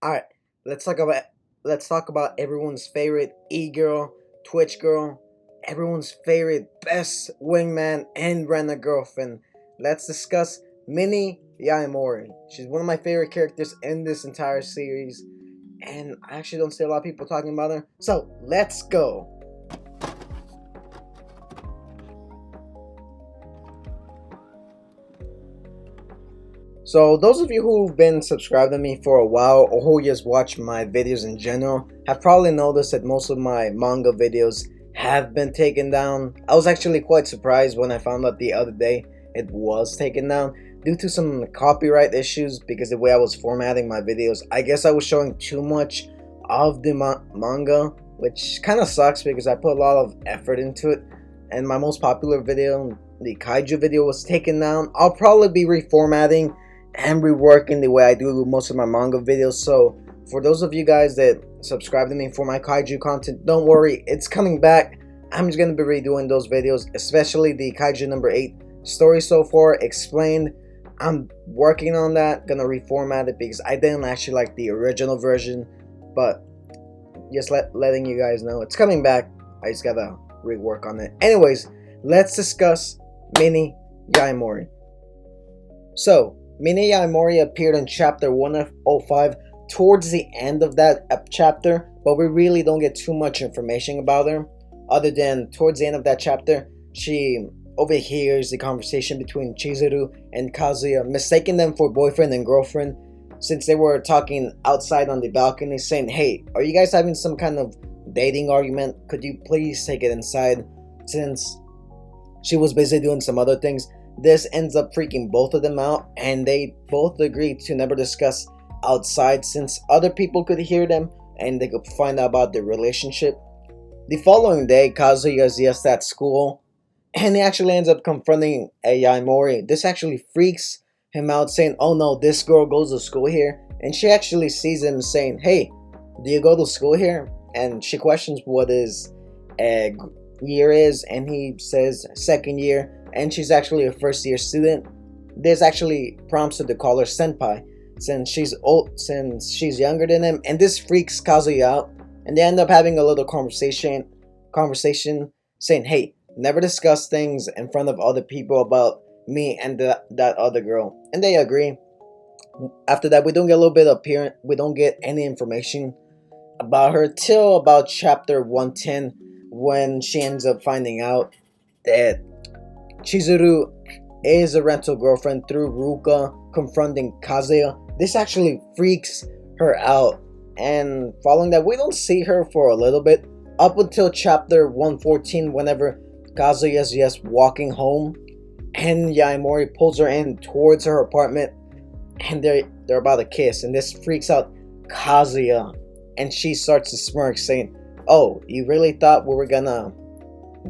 Alright, let's talk about let's talk about everyone's favorite e-girl, Twitch girl, everyone's favorite best wingman and rent a girlfriend. Let's discuss Mini Yaemori. She's one of my favorite characters in this entire series, and I actually don't see a lot of people talking about her. So let's go. So those of you who've been subscribed to me for a while or who just watch my videos in general have probably noticed that most of my manga videos have been taken down. I was actually quite surprised when I found out the other day it was taken down due to some copyright issues, because the way I was formatting my videos, I guess I was showing too much of the manga, which kind of sucks because I put a lot of effort into it, and my most popular video, the kaiju video, was taken down. I'll probably be reformatting and reworking the way I do most of my manga videos. So for those of you guys that subscribe to me for my kaiju content, don't worry, it's coming back. I'm just gonna be redoing those videos, especially the kaiju number 8 story so far explained. I'm working on that, gonna reformat it because I didn't actually like the original version, but just letting you guys know it's coming back. I just gotta rework on it. Anyways, let's discuss Mini Yaemori. So Mini Yaemori appeared in chapter 105 towards the end of that chapter, but we really don't get too much information about her, other than towards the end of that chapter, she overhears the conversation between Chizuru and Kazuya, mistaking them for boyfriend and girlfriend, since they were talking outside on the balcony, saying, "Hey, are you guys having some kind of dating argument? Could you please take it inside?" Since she was busy doing some other things. This ends up freaking both of them out, and they both agree to never discuss outside since other people could hear them and they could find out about their relationship. The following day, Kazuya is just at school, and he actually ends up confronting a Yaemori. This actually freaks him out, saying, "Oh no, this girl goes to school here," and she actually sees him saying, "Hey, do you go to school here?" And she questions what his year is, and he says second year, and she's actually a first year student. This actually prompts her to call her senpai, since she's younger than him, and this freaks Kazuya out, and they end up having a little conversation saying, "Hey, never discuss things in front of other people about me and that other girl," and they agree. After that, we don't get a little bit of we don't get any information about her till about chapter 110, when she ends up finding out that Chizuru is a rental girlfriend through Ruka confronting Kazuya. This actually freaks her out, and following that, we don't see her for a little bit up until chapter 114, whenever Kazuya is just walking home and Yaemori pulls her in towards her apartment, and they're about to kiss, and this freaks out Kazuya, and she starts to smirk, saying, "Oh, you really thought we were gonna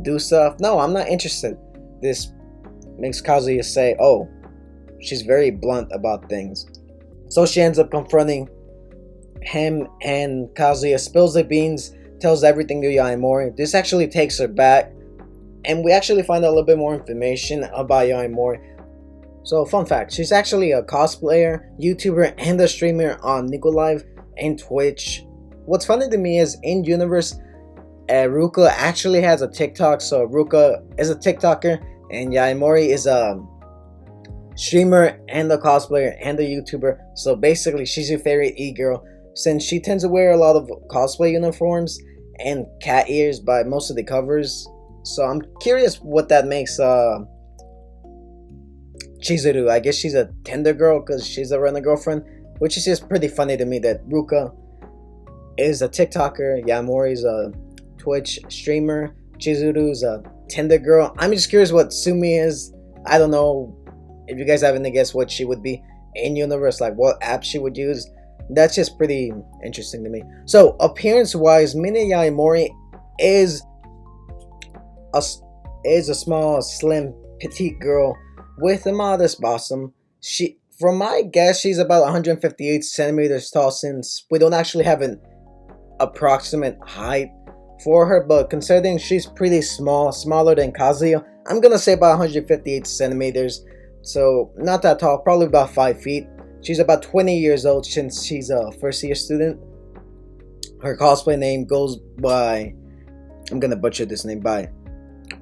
do stuff? No, I'm not interested." This makes Kazuya say, "Oh, she's very blunt about things." So she ends up confronting him, and Kazuya spills the beans, tells everything to Yaemori. This actually takes her back, and we actually find out a little bit more information about Yaemori. So, fun fact, she's actually a cosplayer, YouTuber, and a streamer on Nico Live and Twitch. What's funny to me is, in universe, Ruka actually has a TikTok, so Ruka is a TikToker, and Yaemori is a streamer and a cosplayer and a YouTuber. So basically, she's your favorite e-girl, since she tends to wear a lot of cosplay uniforms and cat ears by most of the covers. So I'm curious what that makes Chizuru. I guess she's a Tinder girl because she's a rent girlfriend, which is just pretty funny to me that Ruka is a TikToker, Yaemori's a Twitch streamer, Chizuru's a Tinder girl. I'm just curious what Sumi is. I don't know if you guys have any guess what she would be in universe, like what app she would use. That's just pretty interesting to me. So appearance wise, Mini Yaemori is a small, slim, petite girl with a modest bosom. From my guess, she's about 158 centimeters tall, since we don't actually have an approximate height for her, but considering she's pretty small, smaller than Kazuya, I'm gonna say about 158 centimeters, so not that tall, probably about 5 feet. She's about 20 years old since she's a first year student. Her cosplay name goes by, I'm gonna butcher this name, by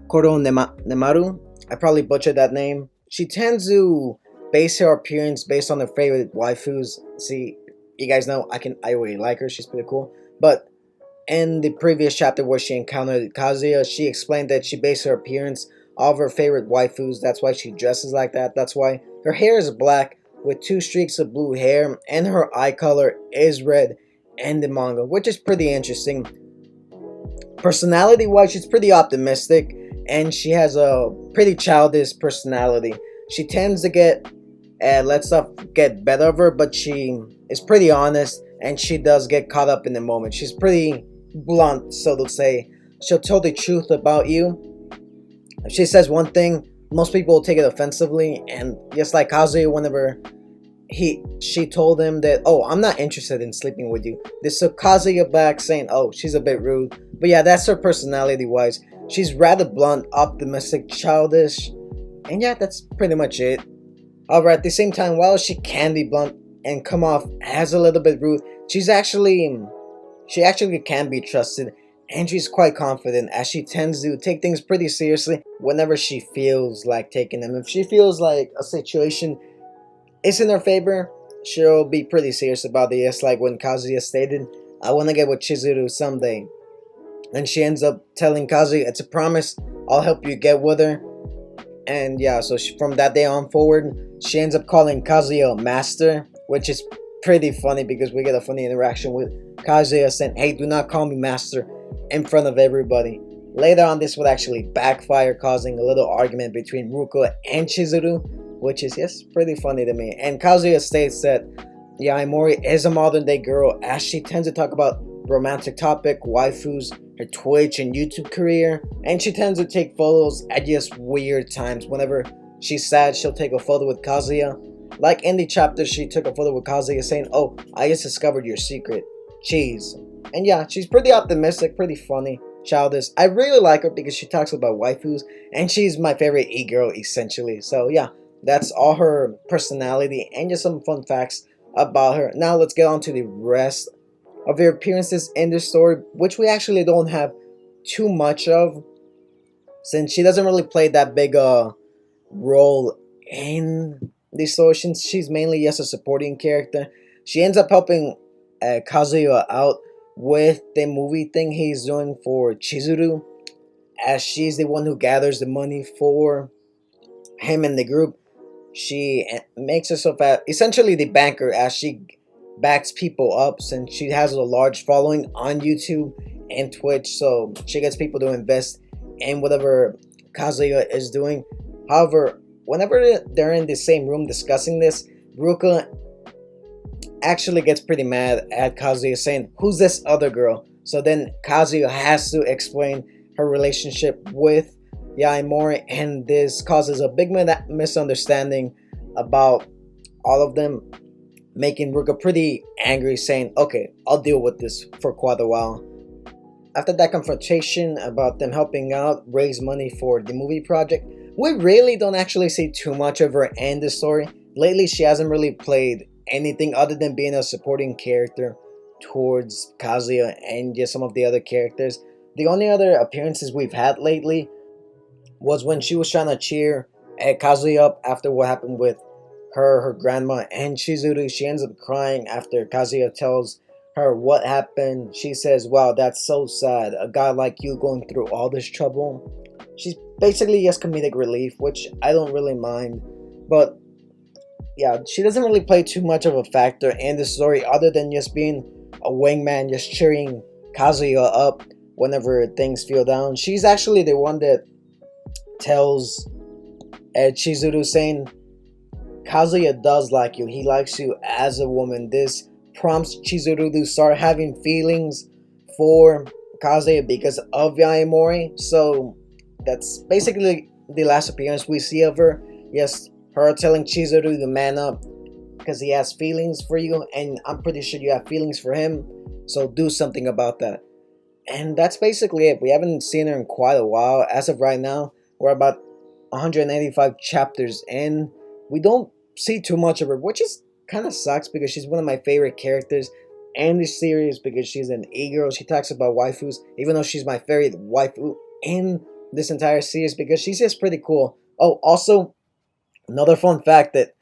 Nemaru. I probably butchered that name. She tends to base her appearance based on her favorite waifus. See, you guys know I really like her. She's pretty cool. But in the previous chapter where she encountered Kazuya, she explained that she based her appearance off her favorite waifus. That's why she dresses like that. That's why her hair is black with two streaks of blue hair, and her eye color is red in the manga, which is pretty interesting. Personality wise, she's pretty optimistic, and she has a pretty childish personality. She tends to let stuff get better of her, but she is pretty honest, and she does get caught up in the moment. She's pretty blunt, so to say. She'll tell the truth about you. If she says one thing, most people will take it offensively, and just like Kazuya, whenever she told him that, oh, I'm not interested in sleeping with you, this took Kazuya back, saying, oh, she's a bit rude. But yeah, that's her personality wise. She's rather blunt, optimistic, childish, and yeah, that's pretty much it. However, at the same time, while she can be blunt and come off as a little bit rude, she actually can be trusted, and she's quite confident, as she tends to take things pretty seriously whenever she feels like taking them. If she feels like a situation is in her favor, she'll be pretty serious about it. It's like when Kazuya stated, I want to get with Chizuru someday. And she ends up telling Kazuya, it's a promise, I'll help you get with her. And yeah, so from that day on forward, she ends up calling Kazuya Master, which is pretty funny because we get a funny interaction with Kazuya saying, hey, do not call me Master in front of everybody. Later on, this would actually backfire, causing a little argument between Ruko and Chizuru, which is, yes, pretty funny to me. And Kazuya states that Yaemori is a modern day girl, as she tends to talk about romantic topic, waifus, her Twitch and YouTube career, and she tends to take photos at just weird times. Whenever she's sad, she'll take a photo with Kazuya. Like in the chapter, she took a photo with Kazuya saying, oh, I just discovered your secret, cheese. And yeah, she's pretty optimistic, pretty funny, childish. I really like her because she talks about waifus, and she's my favorite e-girl essentially. So yeah, that's all her personality and just some fun facts about her. Now let's get on to the rest of their appearances in the story, which we actually don't have too much of, since she doesn't really play that big role in the story, since she's mainly just a supporting character. She ends up helping Kazuya out with the movie thing he's doing for Chizuru, as she's the one who gathers the money for him and the group. She makes herself essentially the banker, as she backs people up, since she has a large following on YouTube and Twitch, so she gets people to invest in whatever Kazuya is doing. However, whenever they're in the same room discussing this, Ruka actually gets pretty mad at Kazuya, saying, who's this other girl? So then Kazuya has to explain her relationship with Yaemori, and this causes a big misunderstanding about all of them, making Ruka pretty angry, saying, okay, I'll deal with this for quite a while. After that confrontation about them helping out raise money for the movie project, we really don't actually see too much of her in the story. Lately, she hasn't really played anything other than being a supporting character towards Kazuya and just some of the other characters. The only other appearances we've had lately was when she was trying to cheer Kazuya up after what happened with her grandma, and Chizuru. She ends up crying after Kazuya tells her what happened. She says, wow, that's so sad, a guy like you going through all this trouble. She's basically just comedic relief, which I don't really mind. But yeah, she doesn't really play too much of a factor in the story, other than just being a wingman, just cheering Kazuya up whenever things feel down. She's actually the one that tells Chizuru, saying, Kazuya does like you. He likes you as a woman. This prompts Chizuru to start having feelings for Kazuya because of Yaemori. So that's basically the last appearance we see of her. Yes, her telling Chizuru to man up because he has feelings for you, and I'm pretty sure you have feelings for him. So do something about that. And that's basically it. We haven't seen her in quite a while. As of right now, we're about 185 chapters in. We don't see too much of her, which is kind of sucks because she's one of my favorite characters in this series because she's an e-girl. She talks about waifus, even though she's my favorite waifu in this entire series because she's just pretty cool. Oh, also, another fun fact that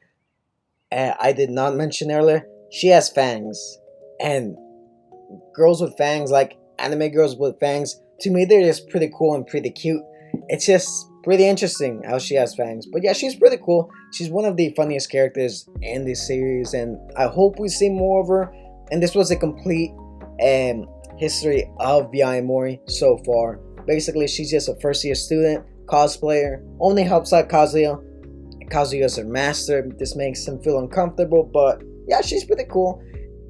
I did not mention earlier, she has fangs. And girls with fangs, like anime girls with fangs, to me they're just pretty cool and pretty cute. It's just pretty interesting how she has fangs. But yeah, she's pretty cool. She's one of the funniest characters in this series, and I hope we see more of her. And this was a complete history of Yaemori so far. Basically, she's just a first year student, cosplayer, only helps out Kazuya. Kazuya's her master. This makes him feel uncomfortable, but yeah, she's pretty cool.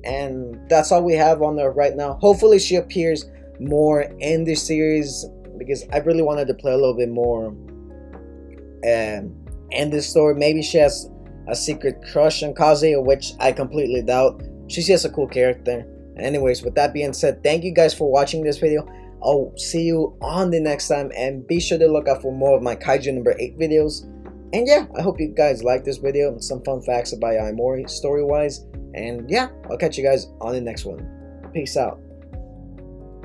And that's all we have on her right now. Hopefully she appears more in this series because I really wanted to play a little bit more in this story. Maybe she has a secret crush on Kazuya, which I completely doubt. She's just a cool character. Anyways, with that being said, thank you guys for watching this video. I'll see you on the next time, and be sure to look out for more of my Kaiju number 8 videos. And yeah, I hope you guys like this video and some fun facts about Yaemori story-wise. And yeah, I'll catch you guys on the next one. Peace out.